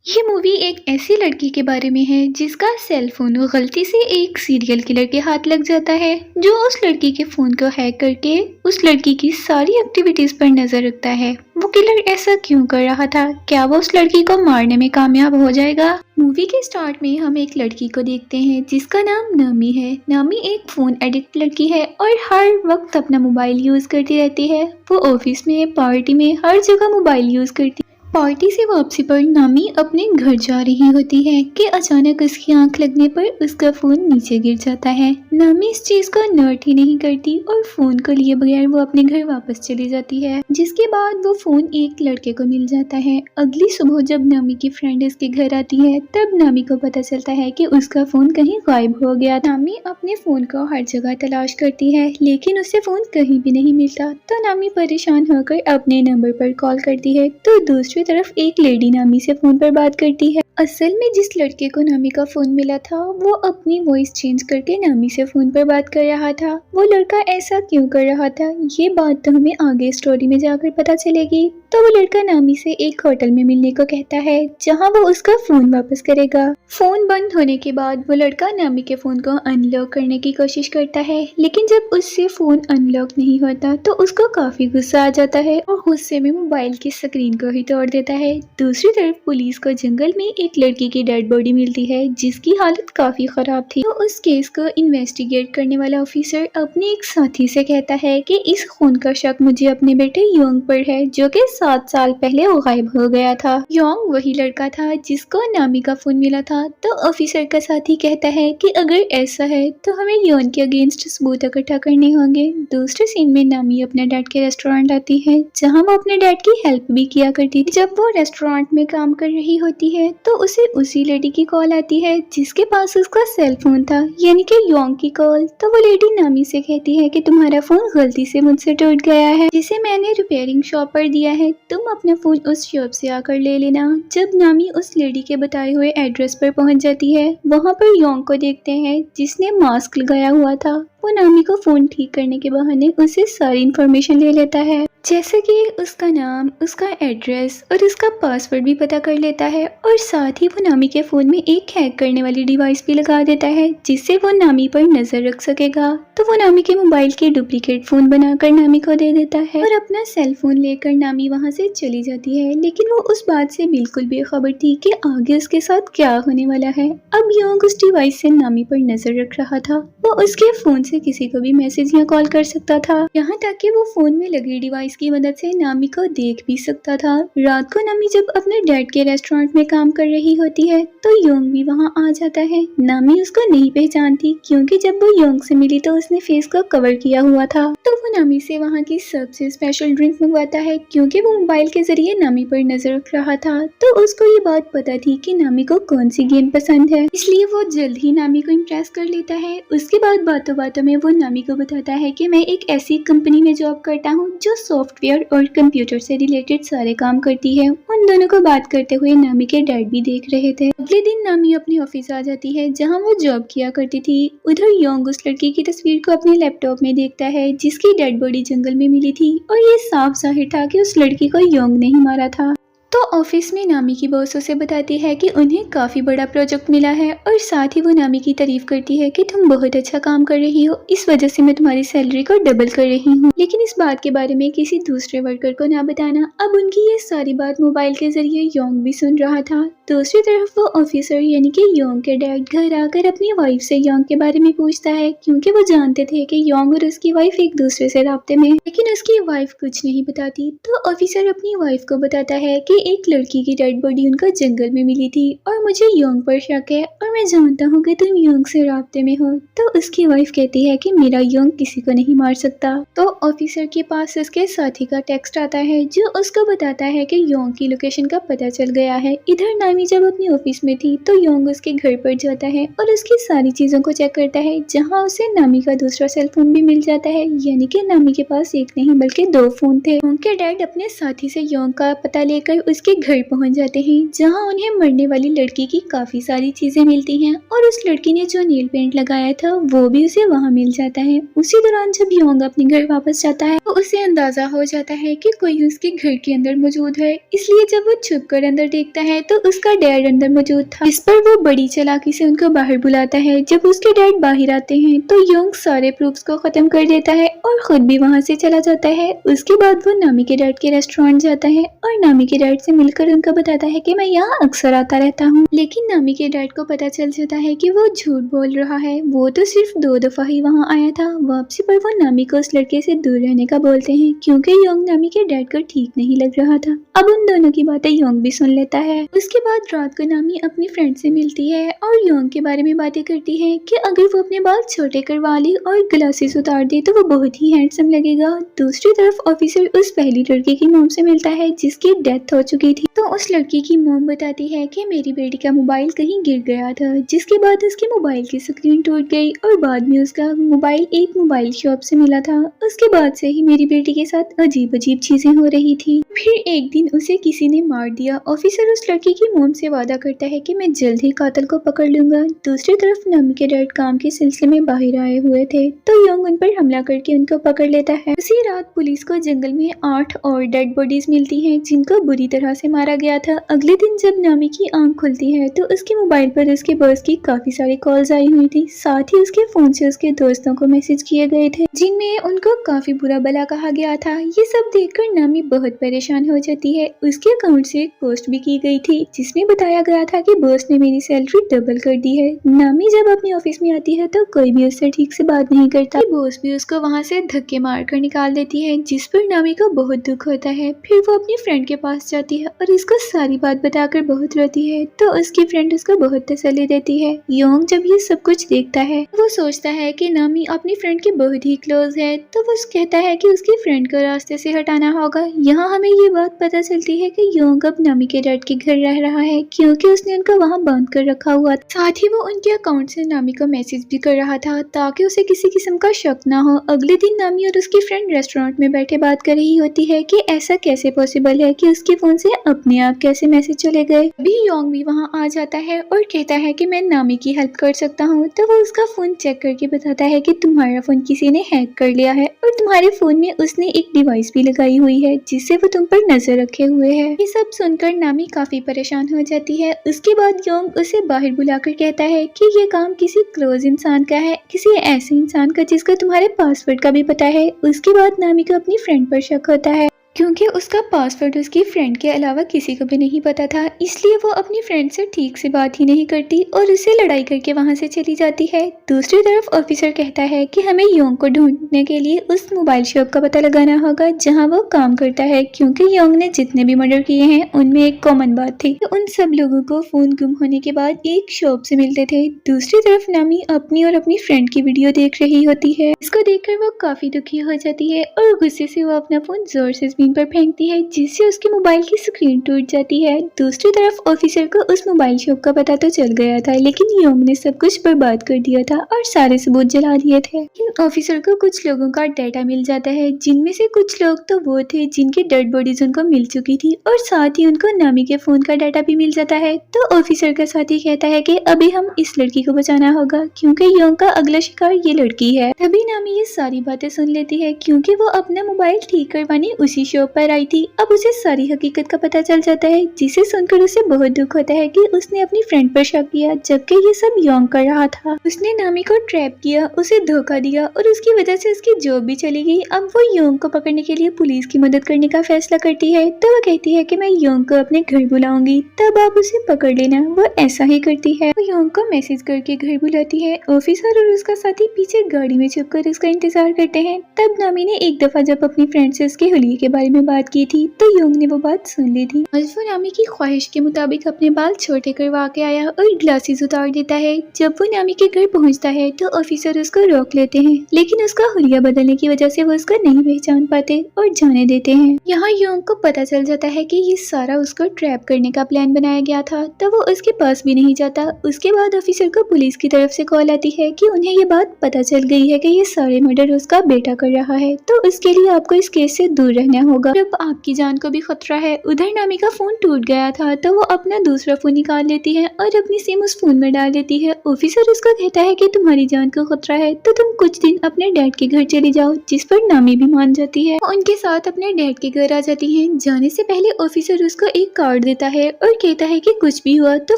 ये मूवी एक ऐसी लड़की के बारे में है जिसका सेल फोन गलती से एक सीरियल किलर के हाथ लग जाता है, जो उस लड़की के फोन को हैक करके उस लड़की की सारी एक्टिविटीज पर नजर रखता है। वो किलर ऐसा क्यों कर रहा था? क्या वो उस लड़की को मारने में कामयाब हो जाएगा? मूवी के स्टार्ट में हम एक लड़की को देखते हैं जिसका नाम नामी है। नामी एक फोन एडिक्ट लड़की है और हर वक्त अपना मोबाइल यूज करती रहती है। वो ऑफिस में, पार्टी में, हर जगह मोबाइल यूज करती है। पार्टी से वापसी पर नामी अपने घर जा रही होती है कि अचानक उसकी आंख लगने पर उसका फोन नीचे गिर जाता है। नामी इस चीज को नोट ही नहीं करती और फोन को लिए बगैर वो अपने घर वापस चली जाती है, जिसके बाद वो फोन एक लड़के को मिल जाता है। अगली सुबह जब नामी की फ्रेंड इसके घर आती है तब नामी को पता चलता है कि उसका फोन कहीं गायब हो गया। नामी अपने फोन को हर जगह तलाश करती है लेकिन उसे फोन कहीं भी नहीं मिलता, तो नामी परेशान होकर अपने नंबर पर कॉल करती है तो दूसरी तरफ एक लेडी नामी से फोन पर बात करती है। असल में जिस लड़के को नामी का फोन मिला था वो अपनी वॉइस चेंज करके नामी से फोन पर बात कर रहा था। वो लड़का ऐसा क्यों कर रहा था ये बात तो हमें आगे स्टोरी में जाकर पता चलेगी। तो वो लड़का नामी से एक होटल में मिलने को कहता है जहां वो उसका फोन वापस करेगा। फोन बंद होने के बाद वो लड़का नामी के फोन को अनलॉक करने की कोशिश करता है, लेकिन जब उससे फोन अनलॉक नहीं होता तो उसको काफी गुस्सा आ जाता है और गुस्से में मोबाइल की स्क्रीन को ही तोड़ देता है। दूसरी तरफ पुलिस को जंगल में एक लड़की की डेड बॉडी मिलती है जिसकी हालत काफी खराब थी। तो उस केस को इन्वेस्टिगेट करने वाला ऑफिसर अपने एक साथी से कहता है कि इस खून का शक मुझे अपने बेटे योंग पर है, जो कि 7 साल पहले वो गायब हो गया था। योंग वही लड़का था जिसको नामी का फोन मिला था। तो ऑफिसर का साथी कहता है कि अगर ऐसा है तो हमें योंग के अगेंस्ट सबूत इकट्ठा करने होंगे। दूसरे सीन में नामी अपने डैड के रेस्टोरेंट आती है जहाँ वो अपने डैड की हेल्प भी किया करती थी। जब वो रेस्टोरेंट में काम कर रही होती है तो उसे उसी लेडी की कॉल आती है जिसके पास उसका सेल फोन था, यानी कि योंग की कॉल। तो वो लेडी नामी से कहती है कि तुम्हारा फोन गलती से मुझसे टूट गया है जिसे मैंने रिपेयरिंग शॉप पर दिया है, तुम अपना फोन उस शॉप से आकर ले लेना। जब नामी उस लेडी के बताए हुए एड्रेस पर पहुंच जाती है वहां पर योंग को देखते हैं जिसने मास्क लगाया हुआ था। वो नामी को फोन ठीक करने के बहाने उसे सारी इन्फॉर्मेशन ले लेता है, जैसे कि उसका नाम, उसका एड्रेस और उसका पासवर्ड भी पता कर लेता है और साथ ही वो नामी के फोन में एक हैक करने वाली डिवाइस भी लगा देता है जिससे वो नामी पर नजर रख सकेगा। तो वो नामी के मोबाइल के डुप्लीकेट फोन बनाकर नामी को दे देता है और अपना सेल फोन लेकर नामी वहां से चली जाती है, लेकिन वो उस बात से बिल्कुल बेखबर थी कि आगे उसके साथ क्या होने वाला है। अब योंग उस डिवाइस से नामी पर नजर रख रहा था। वो उसके फोन से किसी को भी मैसेज या कॉल कर सकता था, यहाँ तक कि वो फोन में लगी डिवाइस की मदद से नामी को देख भी सकता था। रात को नामी जब अपने डैड के रेस्टोरेंट में काम कर रही होती है तो योंग भी वहां आ जाता है। नामी उसको नहीं पहचानती क्योंकि जब वो योंग से मिली तो उसने फेस को कवर किया हुआ था। तो वो नामी से वहां की सबसे स्पेशल ड्रिंक मंगवाता है क्योंकि वो मोबाइल के जरिए नामी पर नजर रख रहा था। तो उसको ये बात पता थी कि नामी को कौन सी गेम पसंद है, इसलिए वो जल्द ही नामी को इम्प्रेस कर लेता है। उसके बाद बातों बातों में वो नामी को बताता है कि मैं एक ऐसी कंपनी में जॉब करता हूँ जो सॉफ्टवेयर और कंप्यूटर से रिलेटेड सारे काम करती है। उन दोनों को बात करते हुए नामी के डैड भी देख रहे थे। अगले दिन नामी अपने ऑफिस आ जाती है जहां वो जॉब किया करती थी। उधर योंग उस लड़की की तस्वीर को अपने लैपटॉप में देखता है जिसकी डेड बॉडी जंगल में मिली थी और ये साफ जाहिर था कि उस लड़की को योंग ने ही मारा था। तो ऑफिस में नामी की बॉस उसे बताती है कि उन्हें काफी बड़ा प्रोजेक्ट मिला है और साथ ही वो नामी की तारीफ करती है कि तुम बहुत अच्छा काम कर रही हो, इस वजह से मैं तुम्हारी सैलरी को डबल कर रही हूँ, लेकिन इस बात के बारे में किसी दूसरे वर्कर को ना बताना। अब उनकी ये सारी बात मोबाइल के जरिए योंग भी सुन रहा था। दूसरी तरफ वो ऑफिसर यानी कि योंग के डैड घर आकर अपनी वाइफ से योंग के बारे में पूछता है क्योंकि वो जानते थे कि योंग और उसकी वाइफ एक दूसरे से राब्ते में, लेकिन उसकी वाइफ कुछ नहीं बताती। तो ऑफिसर अपनी वाइफ को बताता है कि एक लड़की की डेड बॉडी उनको जंगल में मिली थी और मुझे योंग पर शक है और मैं जानता हूँ कि तुम योंग से राब्ते में हो। तो उसकी वाइफ कहती है कि मेरा योंग किसी को नहीं मार सकता। तो ऑफिसर के पास उसके साथी का टेक्स्ट आता है जो उसको बताता है कि योंग की लोकेशन का पता चल गया है। इधर नामी जब अपनी ऑफिस में थी तो योंग उसके घर पर जाता है और उसकी सारी चीजों को चेक करता है, जहाँ उसे नामी का दूसरा सेल फोन भी मिल जाता है, यानी कि नामी के पास एक नहीं बल्कि 2 फोन थे। योंग के डैड अपने साथी से योंग का पता लेकर उसके घर पहुंच जाते हैं जहां उन्हें मरने वाली लड़की की काफी सारी चीजें मिलती हैं और उस लड़की ने जो नेल पेंट लगाया था वो भी उसे वहां मिल जाता है। उसी दौरान जब योंग अपने घर वापस जाता है तो उसे अंदाजा हो जाता है कि कोई उसके घर के अंदर मौजूद है, इसलिए जब वो छुप कर अंदर देखता है तो उसका उसका डैड अंदर मौजूद था। इस पर वो बड़ी चालाकी से उनको बाहर बुलाता है। जब उसके डैड बाहर आते हैं तो योंग सारे प्रूफ्स को खत्म कर देता है और खुद भी वहाँ से चला जाता है। उसके बाद वो नामी के डैड के रेस्टोरेंट जाता है और नामी के डैड से मिलकर उनको बताता है कि मैं यहाँ अक्सर आता रहता हूँ। लेकिन नामी के डैड को पता चल जाता है कि वो झूठ बोल रहा है, वो तो सिर्फ 2 दफा ही वहाँ आया था। वापसी पर वो नामी को उस लड़के से दूर रहने का बोलते हैं क्योंकि योंग नामी के डैड को ठीक नहीं लग रहा था। अब उन दोनों की बातें योंग भी सुन लेता है। उसके बाद रात को नामी अपनी फ्रेंड से मिलती है और योंग के बारे में बातें करती है कि अगर वो अपने बाल छोटे करवा ले और ग्लासेस उतार दे तो वो बहुत ही हैंडसम लगेगा। दूसरी तरफ ऑफिसर उस पहली लड़की की मॉम से मिलता है जिसकी डेथ हो चुकी थी। तो उस लड़की की मॉम बताती है कि मेरी बेटी का मोबाइल कहीं गिर गया था, जिसके बाद उसके मोबाइल की स्क्रीन टूट गई और बाद में उसका मोबाइल एक मोबाइल शॉप से मिला था। उसके बाद से ही मेरी बेटी के साथ अजीब अजीब चीजें हो रही थी। फिर एक दिन उसे किसी ने मार दिया। ऑफिसर उस लड़की की मॉम से वादा करता है कि मैं जल्द ही कातिल को पकड़ लूंगा। दूसरी तरफ नामी के डैड काम के सिलसिले में बाहर आए हुए थे तो योंग उन पर हमला करके उनको पकड़ लेता है। उसी रात पुलिस को जंगल में 8 और डेड बॉडीज मिलती हैं जिनको बुरी तरह से मारा गया था। अगले दिन जब नामी की आंख खुलती है तो उसके मोबाइल पर उसके बॉस की काफी सारी कॉल्स आई हुई थी। साथ ही उसके फोन से उसके दोस्तों को मैसेज किए गए थे जिनमें उनको काफी बुरा भला कहा गया था। ये सब देखकर नामी बहुत परेशान हो जाती है। उसके अकाउंट से एक पोस्ट भी की गई थी जिसमें बताया गया था कि बॉस ने मेरी सैलरी डबल कर दी है। नामी जब अपने ऑफिस में आती है तो कोई भी उससे ठीक से बात नहीं करता। बॉस भी उसको वहाँ से धक्के मार कर निकाल देती है जिस पर नामी को बहुत दुख होता है। फिर वो अपनी फ्रेंड के पास जाती है और उसको सारी बात बताकर बहुत रोती है तो उसकी फ्रेंड उसको बहुत तसल्ली देती है। योंग जब ये सब कुछ देखता है वो सोचता है कि नामी अपनी फ्रेंड के बहुत ही क्लोज है तो वो कहता है कि उसकी फ्रेंड को रास्ते से हटाना होगा। यहाँ हमें ये बात पता चलती है कि योंग अब नामी के डैड के घर रह रहा है क्योंकि उसने उनको वहाँ बांध कर रखा हुआ था। साथ ही वो उनके अकाउंट से नामी को मैसेज भी कर रहा था ताकि उसे किसी किस्म का शक ना हो। अगले दिन नामी और उसकी फ्रेंड रेस्टोरेंट में बैठे बात कर रही होती है कि ऐसा कैसे पॉसिबल है कि उसके फोन से अपने आप कैसे मैसेज चले गए। अभी योंग भी वहाँ आ जाता है और कहता है कि मैं नामी की हेल्प कर सकता हूँ। तो वो उसका फोन चेक करके बताता है कि तुम्हारा फोन किसी ने हैक कर लिया है और तुम्हारे फोन में उसने एक डिवाइस भी लगाई हुई है जिससे वो तुम पर नजर रखे हुए है। ये सब सुनकर नामी काफी परेशान हो जाती है। उसके बाद योंग उसे बाहर बुलाकर कहता है कि ये काम किसी क्लोज इंसान का है, किसी ऐसे इंसान का जिसका तुम्हारे पासवर्ड का भी पता है। उसके बाद नामी को अपनी फ्रेंड पर शक होता है क्योंकि उसका पासवर्ड उसकी फ्रेंड के अलावा किसी को भी नहीं पता था, इसलिए वो अपनी फ्रेंड से ठीक से बात ही नहीं करती और उससे लड़ाई करके वहां से चली जाती है। दूसरी तरफ ऑफिसर कहता है कि हमें योंग को ढूंढने के लिए उस मोबाइल शॉप का पता लगाना होगा जहां वो काम करता है क्योंकि योंग ने जितने भी मर्डर किए हैं उनमें एक कॉमन बात थी, तो उन सब लोगों को फोन गुम होने के बाद एक शॉप से मिलते थे। दूसरी तरफ नामी अपनी और अपनी फ्रेंड की वीडियो देख रही होती है। इसको देखकर वो काफी दुखी हो जाती है और गुस्से से वो अपना फोन जोर से पर फेंकती है जिससे उसके मोबाइल की स्क्रीन टूट जाती है। दूसरी तरफ ऑफिसर को उस मोबाइल शॉप का पता तो चल गया था लेकिन योंग ने सब कुछ बर्बाद कर दिया था और सारे सबूत जला दिए थे। लेकिन ऑफिसर को कुछ लोगों का डाटा मिल जाता है जिनमें से कुछ लोग तो वो थे जिनकी डेड बॉडीज उनको मिल चुकी थी और साथ ही उनको नामी के फोन का डाटा भी मिल जाता है। तो ऑफिसर का साथी कहता है कि अभी हम इस लड़की को बचाना होगा क्योंकि योंग का अगला शिकार ये लड़की है। तभी नामी ये सारी बातें सुन लेती है क्योंकि वो अपना मोबाइल ठीक करवाने उसी शॉप पर आई थी। अब उसे सारी हकीकत का पता चल जाता है जिसे सुनकर उसे बहुत दुख होता है कि उसने अपनी फ्रेंड पर शक किया जबकि ये सब योंग कर रहा था। उसने नामी को ट्रैप किया, उसे धोखा दिया और उसकी वजह से उसकी जॉब भी चली गई। अब वो योंग को पकड़ने के लिए पुलिस की मदद करने का फैसला करती है तो वो कहती है कि मैं योंग को अपने घर बुलाऊंगी, तब आप उसे पकड़ लेना। वो ऐसा ही करती है। वो योंग को मैसेज करके घर बुलाती है। ऑफिसर और उसका साथी पीछे गाड़ी में छुपकर उसका इंतजार करते हैं। तब नामी ने एक दफा जब अपनी फ्रेंड से उसके हुलिये के बारे में बात की थी तो योंग ने वो बात सुन ली थी। आज वो नामी की ख्वाहिश के मुताबिक अपने बाल छोटे करवा के आया और ग्लासेस उतार देता है। जब वो नामी के घर पहुंचता है तो ऑफिसर उसको रोक लेते हैं लेकिन उसका हुलिया बदलने की वजह से वो उसको नहीं पहचान पाते और जाने देते हैं। यहाँ योंग को पता चल जाता है कि ये सारा उसको ट्रैप करने का प्लान बनाया गया था तो वो उसके पास भी नहीं जाता। उसके बाद ऑफिसर को पुलिस की तरफ से कॉल आती है कि उन्हें ये बात पता चल गई है कि ये सारे मर्डर उसका बेटा कर रहा है तो उसके लिए आपको इस केस से दूर रहना होगा। जब आपकी जान को भी खतरा है। उधर नामी का फोन टूट गया था तो वो अपना दूसरा फोन निकाल लेती है और अपनी सिम उस फोन में डाल देती है। ऑफिसर उसको कहता है कि तुम्हारी जान को खतरा है तो तुम कुछ दिन अपने डैड के घर चली जाओ, जिस पर नामी भी मान जाती है। उनके साथ अपने डैड के घर आ जाती है। जाने से पहले ऑफिसर उसको एक कार्ड देता है और कहता है कि कुछ भी हुआ तो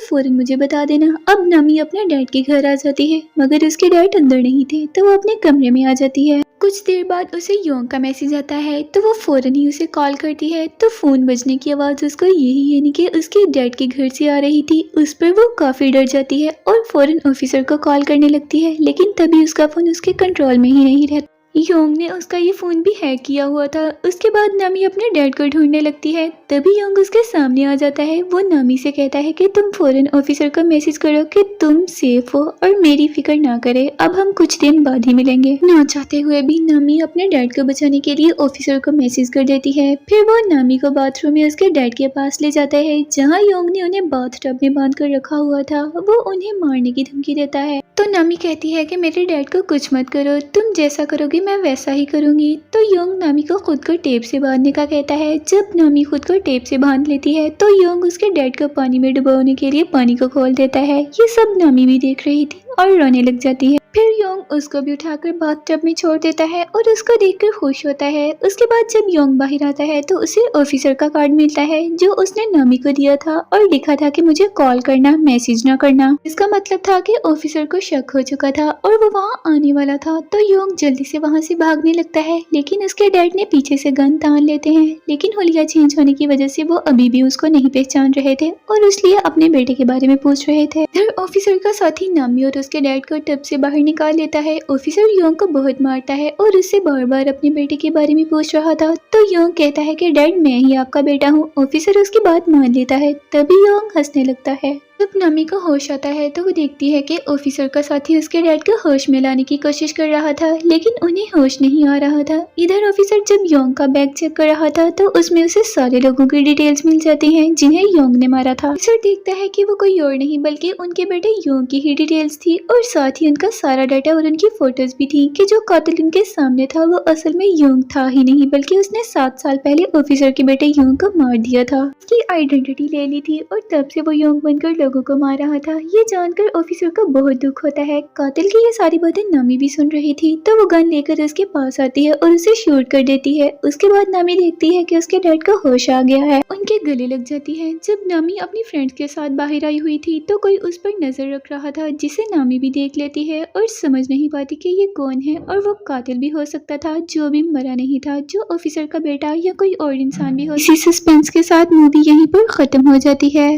फौरन मुझे बता देना। अब नामी अपने डैड के घर आ जाती है मगर उसके डैड अंदर नहीं थे तो वो अपने कमरे में आ जाती है। कुछ देर बाद उसे योंग का मैसेज आता है तो वो फौरन ही उसे कॉल करती है तो फोन बजने की आवाज उसको यही यानी कि उसके डैड के घर से आ रही थी। उस पर वो काफी डर जाती है और फौरन ऑफिसर को कॉल करने लगती है, लेकिन तभी उसका फोन उसके कंट्रोल में ही नहीं रहता। योंग ने उसका ये फोन भी हैक किया हुआ था। उसके बाद नामी अपने डैड को ढूंढने लगती है, तभी योंग उसके सामने आ जाता है। वो नामी से कहता है कि तुम फौरन ऑफिसर को मैसेज करो कि तुम सेफ हो और मेरी फिक्र ना करे, अब हम कुछ दिन बाद ही मिलेंगे। ना चाहते हुए भी नामी अपने डैड को बचाने के लिए ऑफिसर को मैसेज कर देती है। फिर वो नामी को बाथरूम में उसके डैड के पास ले जाता है जहाँ योंग ने उन्हें बाथटब में बांध कर रखा हुआ था। वो उन्हें मारने की धमकी देता है तो नामी कहती है कि मेरे डैड को कुछ मत करो, तुम जैसा करोगे मैं वैसा ही करूंगी। तो योंग नामी को खुद को टेप से बांधने का कहता है। जब नामी खुद को टेप से बांध लेती है तो योंग उसके डैड को पानी में डुबोने के लिए पानी को खोल देता है। ये सब नामी भी देख रही थी और रोने लग जाती है। फिर योंग उसको भी उठाकर बाथटब में छोड़ देता है और उसको देखकर खुश होता है। उसके बाद जब योंग बाहर आता है तो उसे ऑफिसर का कार्ड मिलता है जो उसने नामी को दिया था और लिखा था कि मुझे कॉल करना, मैसेज ना करना। इसका मतलब था कि ऑफिसर को शक हो चुका था और वो वहाँ आने वाला था। तो योंग जल्दी से वहाँ से भागने लगता है, लेकिन उसके डैड ने पीछे से गन तान लेते हैं। लेकिन हुलिया चेंज होने की वजह से वो अभी भी उसको नहीं पहचान रहे थे और इसलिए अपने बेटे के बारे में पूछ रहे थे। इधर ऑफिसर का साथी नामी और उसके डैड को टब से बाहर निकाल लेता है। ऑफिसर योंग को बहुत मारता है और उससे बार बार अपने बेटे के बारे में पूछ रहा था। तो योंग कहता है कि डैड मैं ही आपका बेटा हूँ। ऑफिसर उसकी बात मान लेता है, तभी योंग हंसने लगता है। जब नामी को होश आता है तो वो देखती है कि ऑफिसर का साथी उसके डैड को होश में लाने की कोशिश कर रहा था, लेकिन उन्हें होश नहीं आ रहा था। इधर ऑफिसर जब योंग का बैग चेक कर रहा था तो उसमें उसे सारे लोगों की डिटेल्स मिल जाती हैं जिन्हें योंग ने मारा था। ऑफिसर देखता है कि वो कोई और नहीं बल्कि उनके बेटे योंग की ही डिटेल्स थी और साथ ही उनका सारा डाटा और उनकी फोटोज भी थी कि जो कातिल उनके सामने था वो असल में योंग था ही नहीं बल्कि उसने 7 साल पहले ऑफिसर के बेटे योंग को मार दिया था। उसकी आइडेंटिटी ले ली थी और तब से वो योंग बनकर लोगों को मार रहा था। ये जानकर ऑफिसर को बहुत दुख होता है। कातिल की ये सारी बातें नामी भी सुन रही थी तो वो गन लेकर उसके पास आती है और उसे शूट कर देती है। उसके बाद नामी देखती है कि उसके डैड को होश आ गया है, उनके गले लग जाती है। जब नामी अपनी फ्रेंड्स के साथ बाहर आई हुई थी तो कोई उस पर नजर रख रहा था जिसे नामी भी देख लेती है और समझ नहीं पाती कि ये कौन है और वो कातिल भी हो सकता था जो भी मरा नहीं था, जो ऑफिसर का बेटा या कोई और इंसान भी हो। इसी सस्पेंस के साथ मूवी यहीं पर खत्म हो जाती है।